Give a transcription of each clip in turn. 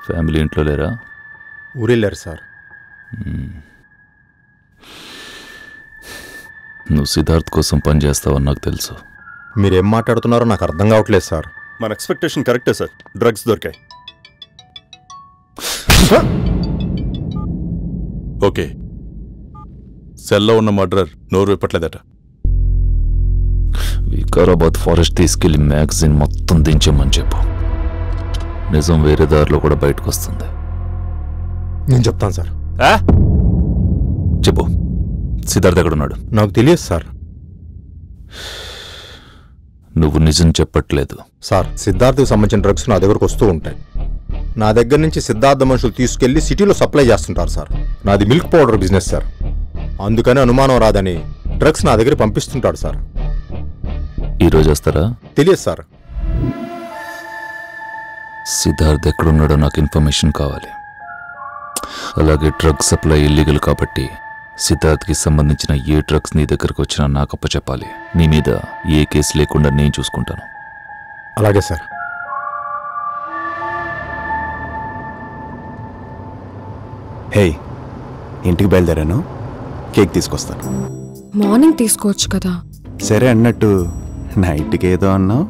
Family ఇంట్లో లేరా? ఊరెళ్ళారు sir. నువ్వు సిద్ధార్థ్ కోసం పని చేస్తావని నాకు తెలుసు. మీరేం మాట్లాడుతున్నారో నాకు అర్థం కావట్లేదు సార్. మన ఎక్స్పెక్టేషన్ కరెక్టే సార్. డ్రగ్స్ దొరికాయి. ఓకే, సెల్లో ఉన్న మర్డరర్ నోరు విప్పట్లేదట. వికారాబాద్ ఫారెస్ట్ తీసుకెళ్లి మ్యాగజైన్ మొత్తం దించమని చెప్పు. నిజం వేరే దారిలో కూడా బయటకు వస్తుంది. నేను చెప్తాను సార్. చెప్పు, సిద్ధార్థ్ ఎక్కడున్నాడు? నాకు తెలియదు సార్. నువ్వు నిజం చెప్పట్లేదు సార్. సిద్ధార్థకి సంబంధించిన డ్రగ్స్ నా దగ్గరకు వస్తూ ఉంటాయి. నా దగ్గర నుంచి సిద్ధార్థ మనుషులు తీసుకెళ్లి సిటీలో సప్లై చేస్తుంటారు సార్. నాది మిల్క్ పౌడర్ బిజినెస్ సార్. అందుకని అనుమానం రాదని డ్రగ్స్ నా దగ్గర పంపిస్తుంటాడు సార్. ఈరోజు వస్తారా? తెలియదు సార్. సిద్ధార్థ్ ఎక్కడున్నాడో నాకు ఇన్ఫర్మేషన్ కావాలి. అలాగే డ్రగ్ సప్లై ఇల్లీగల్ కాబట్టి సిద్ధార్థ్కి సంబంధించిన ఏ డ్రగ్స్ నీ దగ్గరకు వచ్చినా నాకు అప్పచెప్పాలి. నీ మీద ఏ కేసు లేకుండా నేను చూసుకుంటాను. అలాగే సార్. హే, ఇంటికి బయలుదేరాను. కేక్ తీసుకొస్తాను. మార్నింగ్ తీసుకోవచ్చు కదా. సరే, అన్నట్టు నైట్కి ఏదో అన్నావు.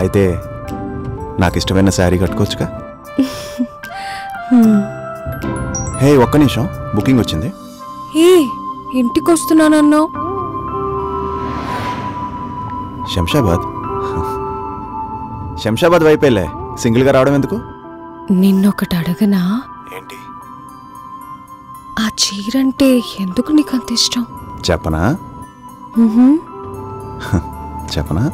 అయితే నాకు ఇష్టమైన శారీ కట్టుకోవచ్చుగా. హే, ఒక్క నిమిషం, బుకింగ్ వచ్చింది. ఏ ఇంటికి వస్తున్నానన్నావు? శంషాబాద్ వైపేలే. సింగిల్గా రావడం ఎందుకు? నిన్నొకటి అడగనా? ఏంటి? ఆ చీరంటే ఎందుకు నీకు అంత ఇష్టం? చెప్పనా? చెప్పనా?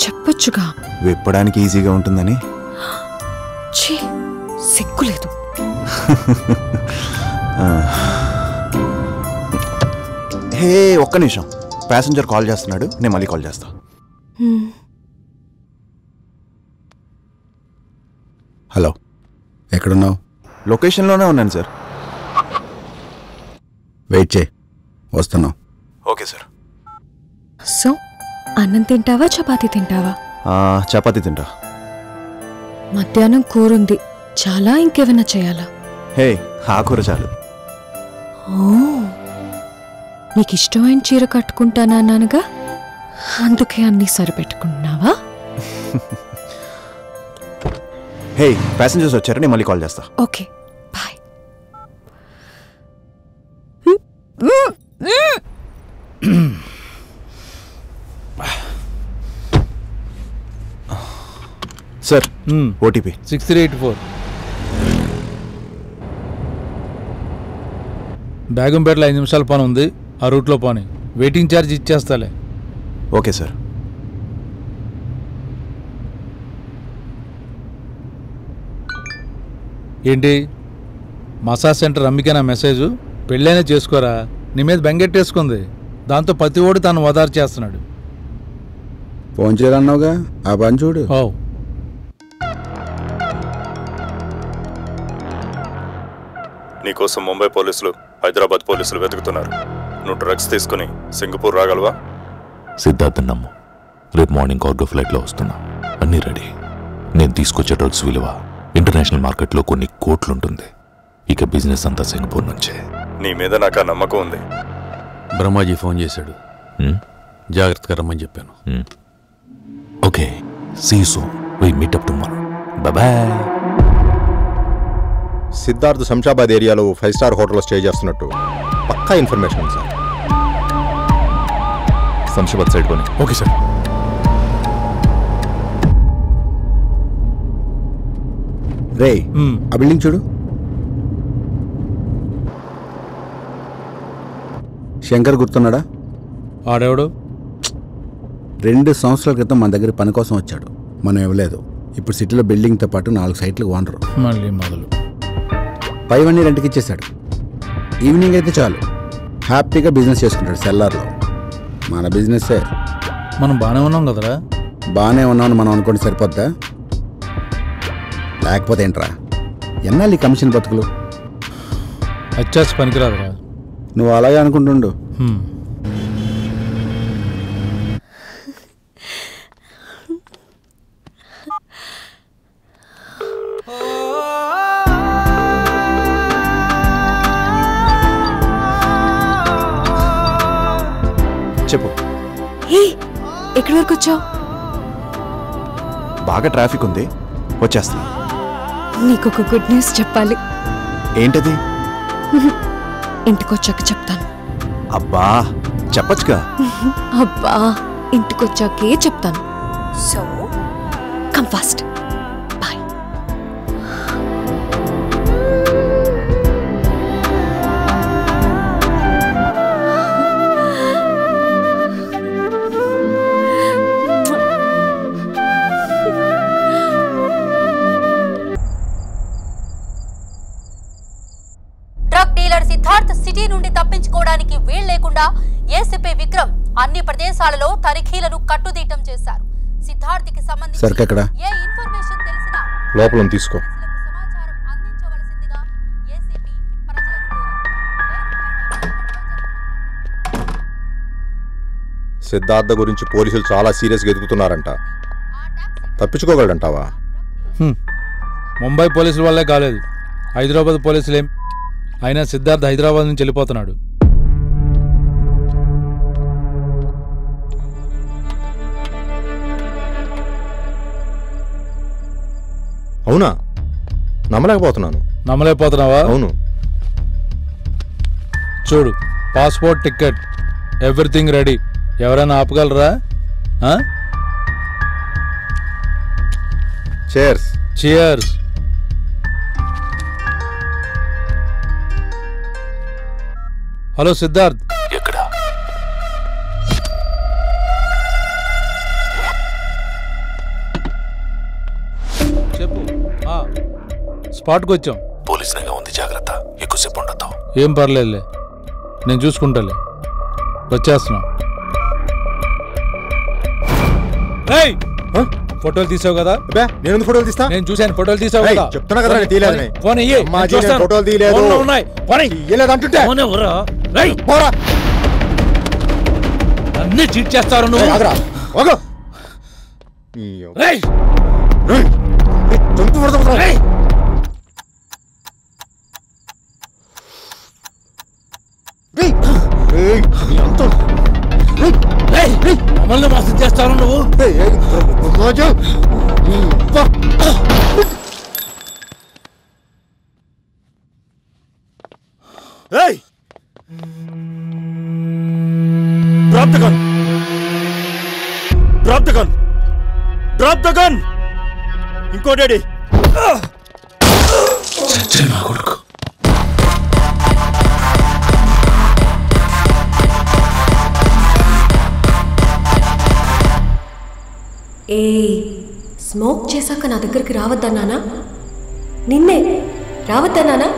చెప్పొచ్చుగా. విప్పడానికి ఈజీగా ఉంటుందని. సిగ్గులేదు. హే, ఒక్క నిమిషం, ప్యాసింజర్ కాల్ చేస్తున్నాడు. నేను మళ్ళీ కాల్ చేస్తా. హలో, ఎక్కడున్నావు? లొకేషన్లోనే ఉన్నాను సార్. వెయిట్ చేయి, వస్తున్నావు. Okay sir. సో అన్నం తింటావా, చపాతీ తింటావా? చపాతీ తింటా. మధ్యాహ్నం కూరుంది చాలా, ఇంకేమైనా చేయాలా? హే, ఆ కూర చాలు. ఓ, నీకు ఇష్టమైన చీర కట్టుకుంటానన్నానుగా, అందుకే అన్నీ సరిపెట్టుకుంటున్నావా? హే, ప్యాసింజర్స్ వచ్చారు. నేను మళ్ళీ కాల్ చేస్తా. Okay, bye. Sir, OTP 6384. బేగంపేటలో 5 నిమిషాల పని ఉంది, ఆ రూట్లో పోనీ. వెయిటింగ్ ఛార్జ్ ఇచ్చేస్తాలే. Okay sir. ఏంటి మసాజ్ సెంటర్ అమ్మికేనా మెసేజ్? పెళ్ళైనా చేసుకోరా, నీ మీద బెంగెట్టేసుకుంది. దాంతో ప్రతి ఓడి తను వదారు చేస్తున్నాడు. ఫోన్ చేయాలన్నావుగా, ఆ పని చూడు. ఓ, నీకోసం ముంబై పోలీసులు, హైదరాబాద్ పోలీసులు వెతుకుతున్నారు. నువ్వు డ్రగ్స్ తీసుకుని సింగపూర్ రాగలవా? సిద్ధార్థ్ నమ్ము. రేపు మార్నింగ్ కార్గో ఫ్లైట్లో వస్తున్నా. అన్నీ రెడీ. నేను తీసుకొచ్చే డ్రగ్స్ విలువ ఇంటర్నేషనల్ మార్కెట్లో కొన్ని కోట్లుంటుంది. ఇక బిజినెస్ అంతా సింగపూర్ నుంచే. నీ మీద నాకు ఆ నమ్మకం ఉంది. బ్రహ్మాజీ ఫోన్ చేశాడు, జాగ్రత్తగా రమ్మని చెప్పాను. Okay, see you soon. We meet up tomorrow. Bye. Siddharth Shamshabad ఏరియాలో 5 స్టార్ హోటల్లో స్టే చేస్తున్నట్టు పక్కా ఇన్ఫర్మేషన్ ఉంది సార్. శంషాబాద్ సైడ్ కొని. Okay sir. రే, ఆ బిల్డింగ్ చూడు. శంకర్ గుర్తున్నాడా? ఆడేవాడు 2 సంవత్సరాల క్రితం మన దగ్గర పని కోసం వచ్చాడు. మనం ఇవ్వలేదు. ఇప్పుడు సిటీలో బిల్డింగ్తో పాటు 4 సైట్లకు ఓనరు. మళ్ళీ మొదలు. పైవన్నీ రెంట్కి ఇచ్చేశాడు. ఈవినింగ్ అయితే చాలు హ్యాపీగా బిజినెస్ చేసుకుంటాడు సెల్లార్లో. మన బిజినెస్సే. మనం బాగానే ఉన్నాం కదరా? బాగానే ఉన్నామని మనం అనుకోండి సరిపోద్దా? లేకపోతే ఏంట్రా, ఎన్నాళ్ళు ఈ కమిషన్ బతుకులు? అచ్చాస్ పనికిరాదురా. నువ్వు అలాగే అనుకుంటుండు. ఎక్కడి వరకు వచ్చావు? బాగా ట్రాఫిక్ ఉంది, వచ్చేస్తున్నా. నీకొక గుడ్ న్యూస్ చెప్పాలి. ఏంటది? ఇంటికొచ్చాక చెప్తాను. అబ్బా చెప్పచ్చుగా. అబ్బా ఇంటికొచ్చాకే చెప్తాను. So come fast. Bye. Drug dealer Siddharth city నుండి తప్పించుకోవడానికి వీలు లేకుండా ఏసీపీ విక్రమ్ అన్ని ప్రదేశాలలో తనిఖీలను కట్టుదిట్టం చేశారు. సిద్ధార్థ్కి సంబంధించి ఏ ఇన్ఫర్మేషన్ తెలిసినా లోపల తీసుకో. సమాచారం అందించవలసిందిగా ఏసీపీ ప్రజలకు సిద్ధార్థ గురించి పోలీసులు చాలా సీరియస్గా ఎదుగుతున్నారంట. తప్పించుకోగలడంటావా? ముంబై పోలీసుల వల్లే కాలేదు, హైదరాబాద్ పోలీసులేం. అయినా సిద్ధార్థ్ హైదరాబాద్ నుంచి వెళ్ళిపోతున్నాడు. అవునా? నమ్మలేకపోతున్నాను. నమ్మలేకపోతున్నావా? అవును. చూడు, పాస్పోర్ట్, టికెట్, ఎవ్రీథింగ్ రెడీ. ఎవరైనా ఆపగలరా? చేర్స్. చియర్స్. హలో సిద్ధార్థ్. ఎక్కడ? చెప్పు. స్పాట్కి వచ్చాం. పోలీస్ రంగం ఉంది, జాగ్రత్త. ఎక్కువసేపు ఉండదు. ఏం పర్లేదులే, నేను చూసుకుంటాలే. వచ్చేస్తున్నాం. ఫోటోలు తీసావు కదా? నేను ఫోటోలు తీస్తా. నేను చూశాను, ఫోటోలు తీసావు కదా? చెప్తున్నా కదా తీయలేదు. ఫోన్ ఇయ్యి, ఫోటోలు తీయలేదు. ఉన్నాయి అన్ని చీట్ చేస్తారు నువ్వు. మమ్మల్ని మోసం చేస్తారు నువ్వు. Drop the gun! Drop the gun! Drop the gun! ఇంకో డాడీ. నా కొడుకు. స్మోక్ చేశాక నా దగ్గరికి రావద్దన్నానా? నిన్నే రావద్దన్నానా?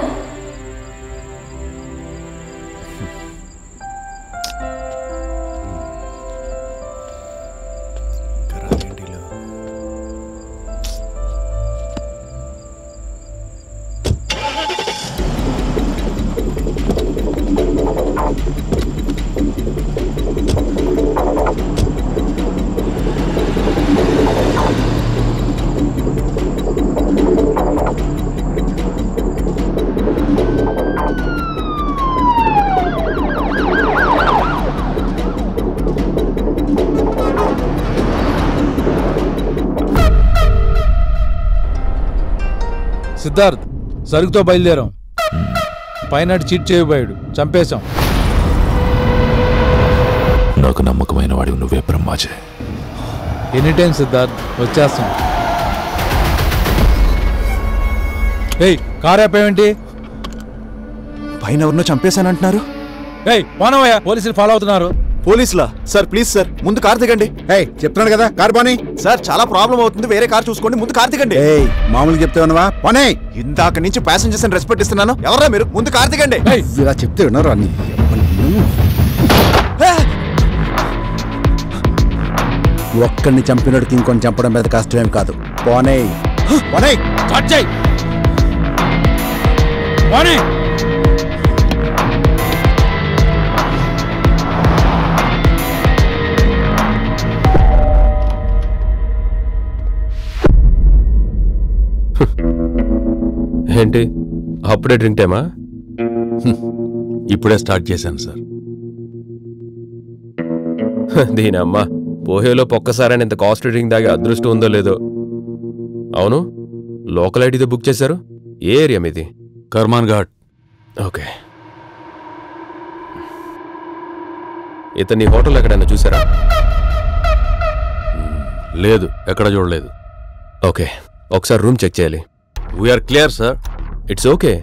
సిద్ధార్థ్, సరుకుతో బయలుదేరాం. పైన చీట్ చేయబోయాడు, చంపేశాం. నాకు నమ్మకమైన వాడివి నువ్వే బ్రహ్మాజీ. ఎనీ టైం సిద్ధార్థ్, వచ్చేస్తాం. కారు ఆపేవేంటి? పైన ఎవరినో చంపేశానంటున్నారు. పోనవయ్యా, పోలీసులు ఫాలో అవుతున్నారు. పోలీసులా? సార్ ప్లీజ్ సార్, ముందు కార్ దిగండి. చెప్తున్నాడు కదా, కార్ పోనీ. సార్ చాలా ప్రాబ్లం అవుతుంది, వేరే కార్ చూసుకోండి, ముందు కార్ దిగండి. మామూలుగా చెప్తే ఉన్నావా? పోనీ. ఇందాక నుంచి ప్యాసింజర్స్ అని రెస్పెక్ట్ ఇస్తున్నాను, ఎవరా మీరు? ముందు కార్ దిగండి. ఇలా చెప్తే విన్నారు అన్ని. ఒక్కడిని చంపినోడికి ఇంకొని చంపడం మీద కష్టమేం కాదు. పోనీ పోనీ. ఏంటి అప్పుడే డ్రింక్ టైమా? ఇప్పుడే స్టార్ట్ చేశాను సార్. దీనమ్మ పోహేలో ఒక్కసారైనా ఇంత కాస్ట్ డ్రింక్ దాగే అదృష్టం ఉందో లేదో. అవును, లోకల్ ఐటీతో బుక్ చేశారు. ఏ ఏరియా మీది? కర్మాన్ ఘాట్. ఓకే. ఇతన్ని హోటల్ ఎక్కడైనా చూసారా? లేదు, ఎక్కడ చూడలేదు. ఓకే, ఒకసారి రూమ్ చెక్ చేయాలి. We are clear sir. It's okay.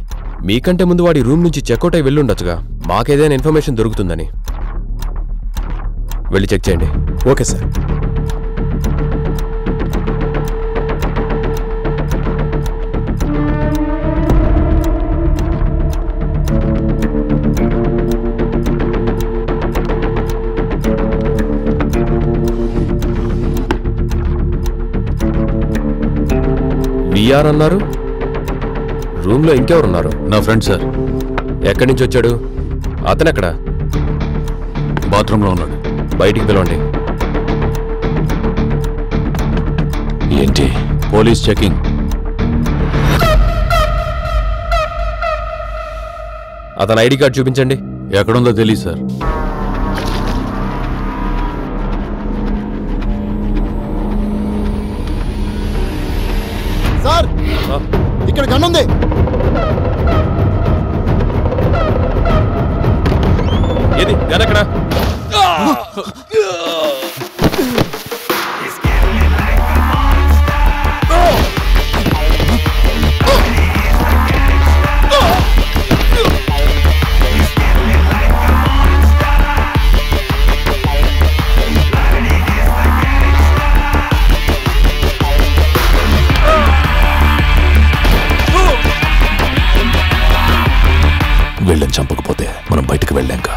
మీకంటే ముందు వాడి రూమ్ నుంచి చెక్అవుట్ అయి వెళ్ళుండొచ్చుగా, మాకేదైనా ఇన్ఫర్మేషన్ దొరుకుతుందని. వెళ్ళి చెక్ చేయండి. Okay sir. విఆర్ అన్నారు, రూమ్లో ఇంకెవరున్నారు? నా ఫ్రెండ్ సార్. ఎక్కడి నుంచి వచ్చాడు? అతను ఎక్కడ? బాత్రూంలో ఉన్నాడు. బయటికి పిలవండి. ఏంటి? Police checking. అతని ఐడి కార్డ్ చూపించండి. ఎక్కడుందో తెలియదు సార్. సార్, ఇక్కడ గన్ ఉంది. ఏది గన్ ఎక్కడ? వీళ్ళని చంపకపోతే మనం బయటకు వెళ్ళాంక.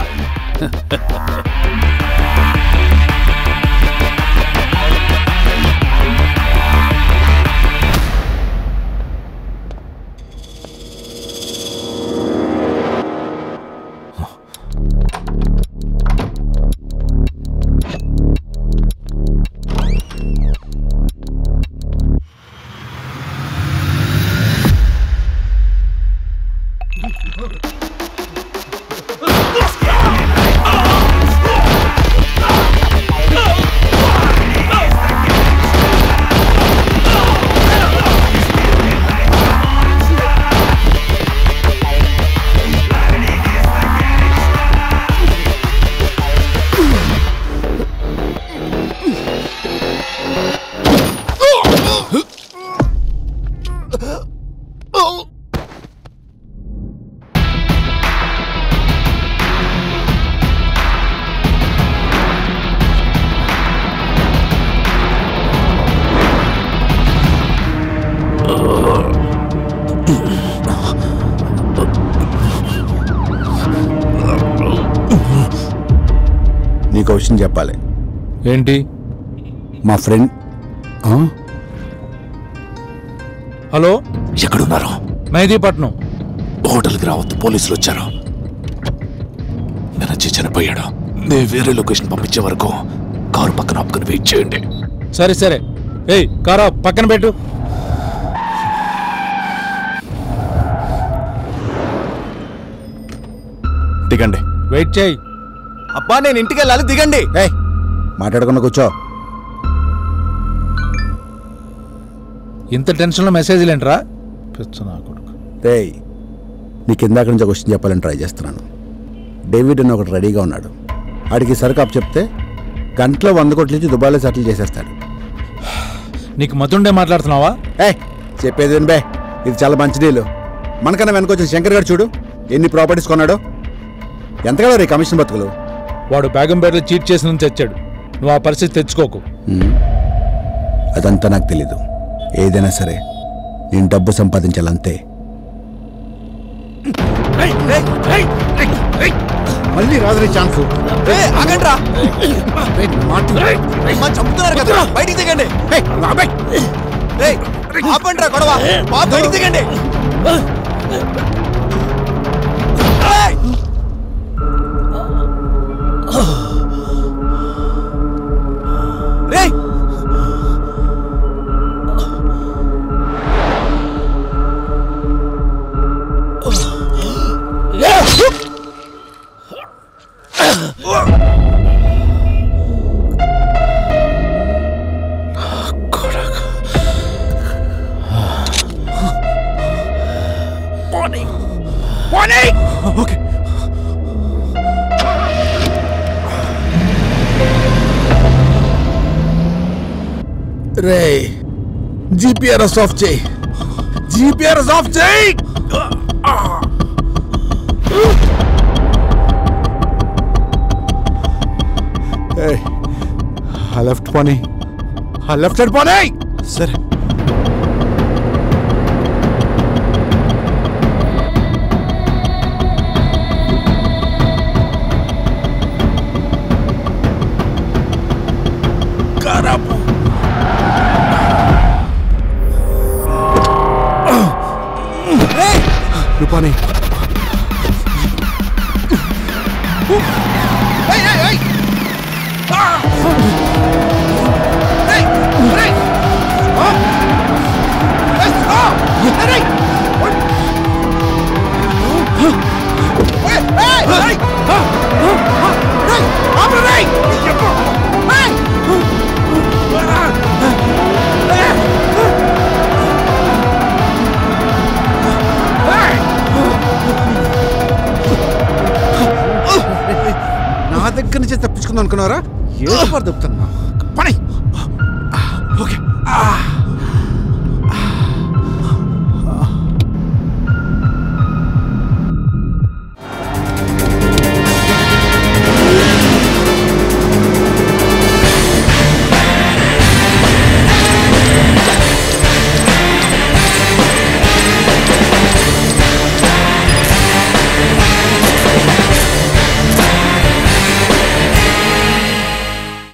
నీకు విషయం చెప్పాలి. ఏంటి? మా ఫ్రెండ్. హలో, ఎక్కడున్నారు? మెహదీపట్నం. హోటల్కి రావద్దు, పోలీసులు వచ్చారు. నేను చనిపోయాడు. నేను వేరే లొకేషన్ పంపించే వరకు కారు పక్కన ఆపుకుని వెయిట్ చేయండి. సరే సరే. ఏయ్, కారు పక్కన పెట్టు. దిగండి. వెయిట్ చేయి. అబ్బా, నేను ఇంటికి వెళ్ళాలి. దిగండి. మాట్లాడకుండా కూర్చో. ఇంత టెన్షన్లో మెసేజ్లు ఏంట్రా? నా కొడుకు. రేయ్, నీకు ఇందాక నుంచి ఒక క్వశ్చన్ చెప్పాలని ట్రై చేస్తున్నాను. డేవిడ్ అని ఒకటి రెడీగా ఉన్నాడు. ఆడికి సరుకు చెప్తే గంటలో 100 కోట్ల నుంచి దుబాయ్లో సెటిల్ చేసేస్తాడు. నీకు మతుండే మాట్లాడుతున్నావా? చెప్పేది బే, ఇది చాలా మంచి డీలు. మనకన్నా వెనకొచ్చిన శంకర్ గారు చూడు ఎన్ని ప్రాపర్టీస్ కొన్నాడో. ఎంతగా రే కమిషన్ బతుకులు. వాడు బేగంపేటలో చీట్ చేసిన తెచ్చాడు. నువ్వు ఆ పరిస్థితి తెచ్చుకోకు. అదంతా నాకు తెలీదు. ఏదైనా సరే నేను డబ్బు సంపాదించాలంతే. మళ్ళీ రాదు ఛాన్స్. చంపుతున్నారు కదా, బయటికి దిగండి. ఆపండి రా గొడవ, బయటికి దిగండి. రే జీపీఆర్ఎస్ ఆఫ్ చేయి, జీపీఆర్ఎస్ ఆఫ్ చేయి. ఆ లెఫ్ట్ పోనీ, ఆ లెఫ్ట్ సైడ్ పోనీ. సరే రూపాని నా దగ్గర నుంచి తప్పించుకుందాం అనుకున్నారా? ఏదో దొరుకుతున్నా పని. ఓకే